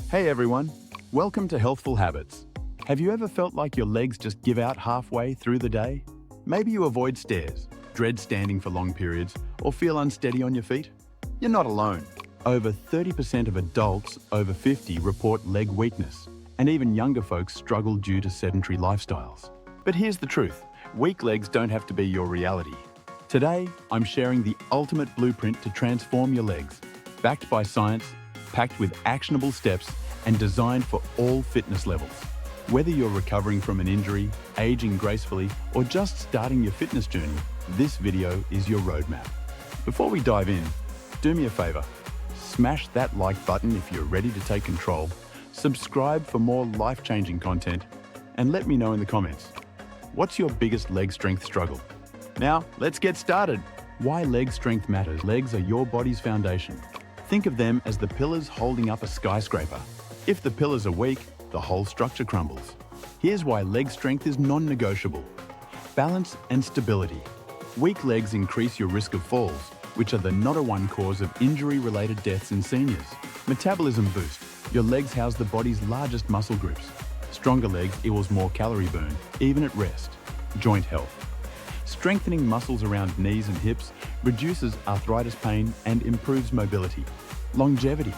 Hey everyone, welcome to Healthful Habits. Have you ever felt like your legs just give out halfway through the day? Maybe you avoid stairs, dread standing for long periods, or feel unsteady on your feet? You're not alone. Over 30% of adults over 50 report leg weakness, and even younger folks struggle due to sedentary lifestyles. But here's the truth, weak legs don't have to be your reality. Today, I'm sharing the ultimate blueprint to transform your legs, backed by science, packed with actionable steps, and designed for all fitness levels. Whether you're recovering from an injury, aging gracefully, or just starting your fitness journey, this video is your roadmap. Before we dive in, do me a favor. Smash that like button if you're ready to take control, subscribe for more life-changing content, and let me know in the comments, what's your biggest leg strength struggle? Now, let's get started. Why leg strength matters. Legs are your body's foundation. Think of them as the pillars holding up a skyscraper. If the pillars are weak, the whole structure crumbles. Here's why leg strength is non-negotiable. Balance and stability. Weak legs increase your risk of falls, which are the #1 cause of injury-related deaths in seniors. Metabolism boost. Your legs house the body's largest muscle groups. Stronger legs equals more calorie burn, even at rest. Joint health. Strengthening muscles around knees and hips reduces arthritis pain and improves mobility. Longevity.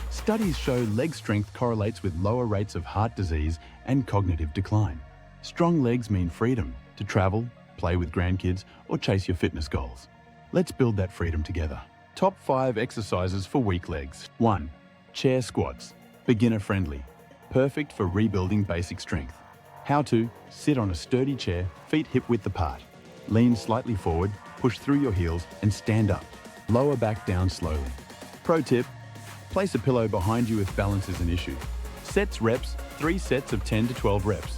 Studies show leg strength correlates with lower rates of heart disease and cognitive decline. Strong legs mean freedom to travel, play with grandkids, or chase your fitness goals. Let's build that freedom together. Top 5 exercises for weak legs. 1. Chair squats. Beginner friendly. Perfect for rebuilding basic strength. How to: sit on a sturdy chair, feet hip width apart. Lean slightly forward, push through your heels, and stand up. Lower back down slowly. Pro tip: place a pillow behind you if balance is an issue. Sets reps, 3 sets of 10 to 12 reps.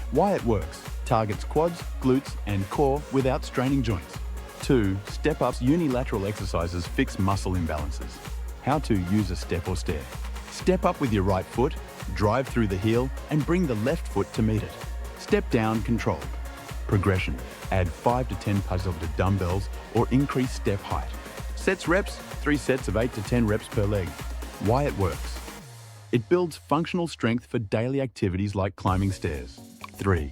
Why it works: targets quads, glutes, and core without straining joints. 2. Step-ups. Unilateral exercises fix muscle imbalances. How to: use a step or stair. Step up with your right foot, drive through the heel, and bring the left foot to meet it. Step down controlled. Progression: add 5 to 10 push of the dumbbells or increase step height. Sets reps, 3 sets of 8 to 10 reps per leg. Why it works: it builds functional strength for daily activities like climbing stairs. 3.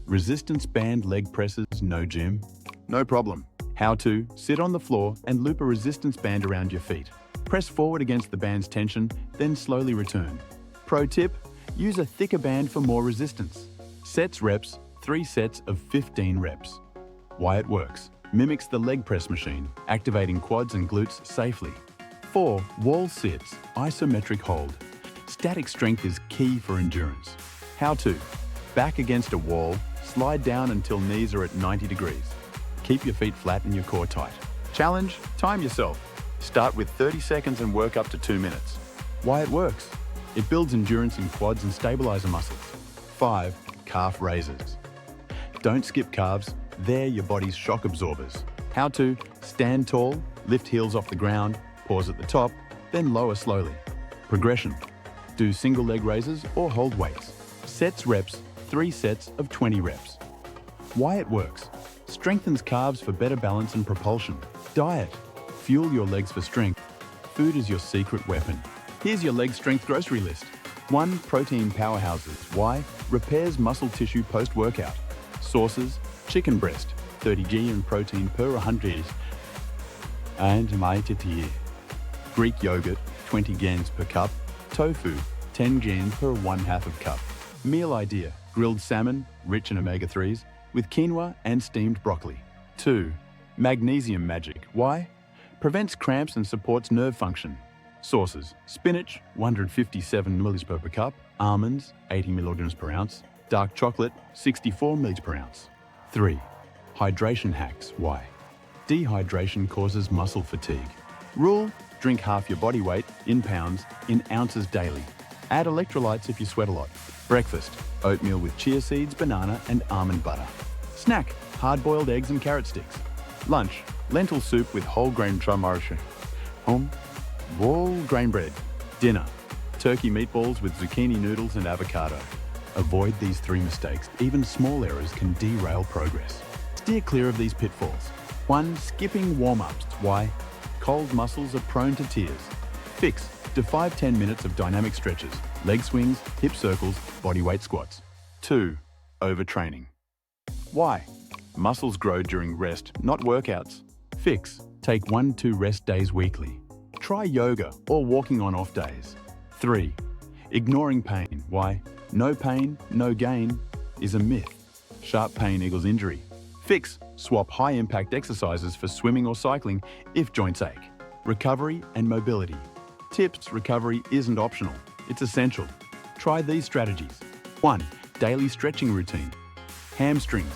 Resistance band leg presses. No gym? No problem. How to: sit on the floor and loop a resistance band around your feet. Press forward against the band's tension, then slowly return. Pro tip: use a thicker band for more resistance. Sets reps, 3 sets of 15 reps. Why it works: mimics the leg press machine, activating quads and glutes safely. 4. Wall sits, isometric hold. Static strength is key for endurance. How to: back against a wall, slide down until knees are at 90 degrees. Keep your feet flat and your core tight. Challenge: time yourself. Start with 30 seconds and work up to 2 minutes. Why it works: it builds endurance in quads and stabilizer muscles. 5. Calf raises. Don't skip calves, they're your body's shock absorbers. How to: stand tall, lift heels off the ground, pause at the top, then lower slowly. Progression: do single leg raises or hold weights. Sets reps, 3 sets of 20 reps. Why it works: strengthens calves for better balance and propulsion. Diet: fuel your legs for strength. Food is your secret weapon. Here's your leg strength grocery list. 1. Protein powerhouses. Why? Repairs muscle tissue post-workout. Sources: chicken breast, 30 g in protein per 100 and maititi. Greek yogurt, 20 grams per cup. Tofu, 10 grams per 1/2 cup. Meal idea: grilled salmon, rich in omega-3s, with quinoa and steamed broccoli. 2. Magnesium magic. Why? Prevents cramps and supports nerve function. Sources: spinach, 157 ml per cup. Almonds, 80 milligrams per ounce. Dark chocolate, 64 ml per ounce. 3. Hydration hacks. Why? Dehydration causes muscle fatigue. Rule: drink half your body weight, in pounds, in ounces daily. Add electrolytes if you sweat a lot. Breakfast: oatmeal with chia seeds, banana, and almond butter. Snack: hard-boiled eggs and carrot sticks. Lunch: lentil soup with whole grain whole grain bread. Dinner: turkey meatballs with zucchini noodles and avocado. Avoid these 3 mistakes. Even small errors can derail progress. Steer clear of these pitfalls. 1. Skipping warm-ups. Why? Cold muscles are prone to tears. Fix: Do 5-10 minutes of dynamic stretches, leg swings, hip circles, bodyweight squats. 2. Overtraining. Why? Muscles grow during rest, not workouts. Fix. Take 1-2 rest days weekly. Try yoga or walking on off days. 3. Ignoring pain. Why? No pain, no gain is a myth. Sharp pain equals injury. Fix. Swap high-impact exercises for swimming or cycling if joints ache. Recovery and mobility. Tips: recovery isn't optional, it's essential. Try these strategies. 1. Daily stretching routine. Hamstrings.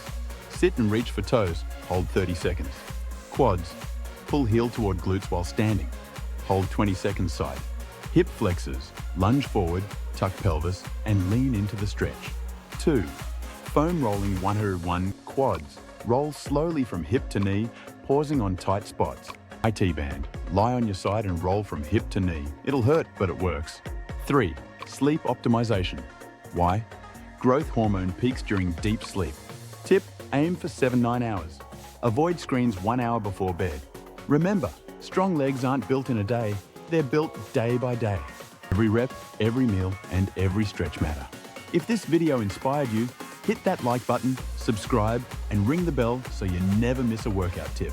Sit and reach for toes, hold 30 seconds. Quads. Pull heel toward glutes while standing. Hold 20 seconds side. Hip flexors. Lunge forward, tuck pelvis, and lean into the stretch. 2. Foam rolling 101 quads. Roll slowly from hip to knee, pausing on tight spots. IT band. Lie on your side and roll from hip to knee. It'll hurt, but it works. 3. Sleep optimization. Why? Growth hormone peaks during deep sleep. Tip: aim for 7-9 hours. Avoid screens 1 hour before bed. Remember, strong legs aren't built in a day, they're built day by day. Every rep, every meal, and every stretch matter. If this video inspired you, hit that like button, subscribe, and ring the bell so you never miss a workout tip.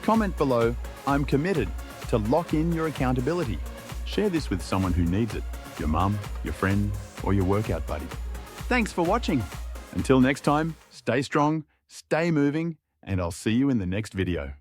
Comment below, I'm committed, to lock in your accountability. Share this with someone who needs it, your mum, your friend, or your workout buddy. Thanks for watching. Until next time, stay strong, stay moving, and I'll see you in the next video.